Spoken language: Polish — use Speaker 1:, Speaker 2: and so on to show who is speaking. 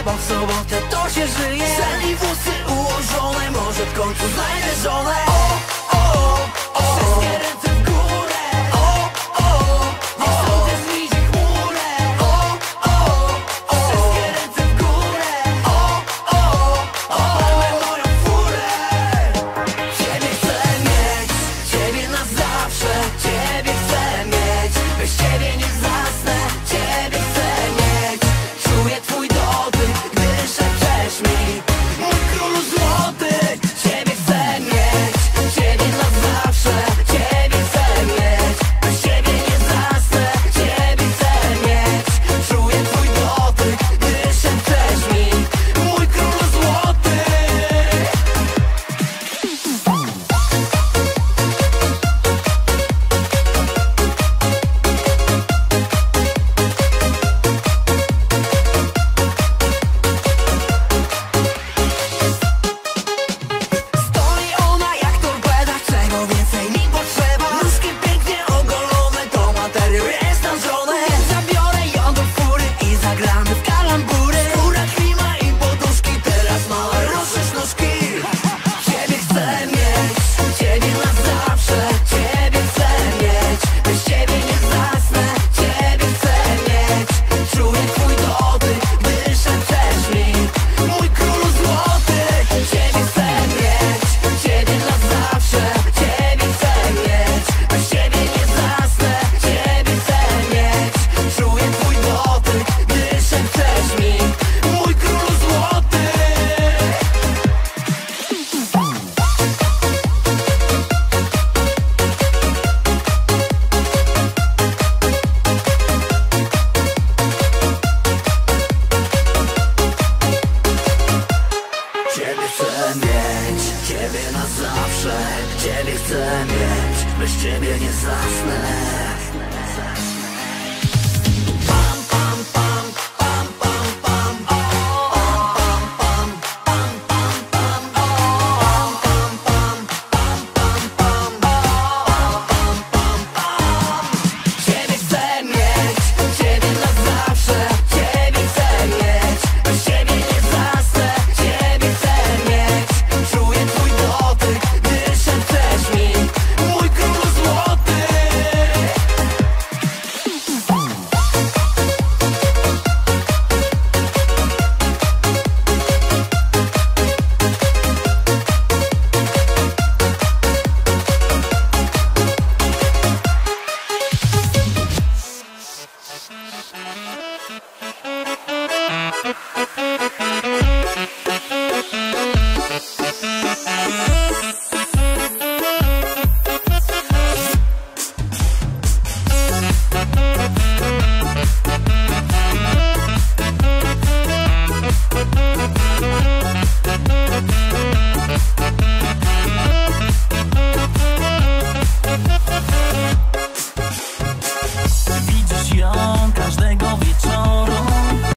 Speaker 1: bo w sobotę to się żyje. Sen i włosy ułożone, może w końcu znajdę żonę. Wszystkie ręce w górę. Niech słońce zmieni chmurę. Wszystkie ręce w górę. Palmy moją furę. Ciebie chcę mieć, ciebie na zawsze. Ciebie chcę mieć, bez ciebie nie zasnę. Ciebie chcę mieć, czuję twój dotyk, gdy szepczesz mi. Mój królu złoty. Ciebie chcę mieć, ciebie na zawsze. Ciebie chcę mieć, bez ciebie nie zasnę. Ciebie chcę mieć, czuję twój dotyk, gdy szepczesz mi. Mój królu złoty. Stoi ona jak torpeda, czego więcej mi potrzeba. Nóżki pięknie ogolone, to materiał jest nażone. Zabiorę ją do fury i zagramy w kalambury. Skóra, klima i poduszki, teraz małe ruszysz nóżki. Ciebie chcę mieć, ciebie na zawsze. Ciebie chcę mieć, bez ciebie nie zasnę. Ciebie chcę mieć, czuję twój dotyk, gdy szepczesz mi. Mój królu złoty. Ciebie chcę mieć, ciebie na zawsze. Ciebie chcę mieć, bez ciebie nie zasnę. Ciebie chcę mieć, czuję twój dotyk, gdy szepczesz mi. Mój królu złoty. Ciebie chcę mieć, ciebie na zawsze. Ciebie chcę mieć, bez ciebie nie zasnę.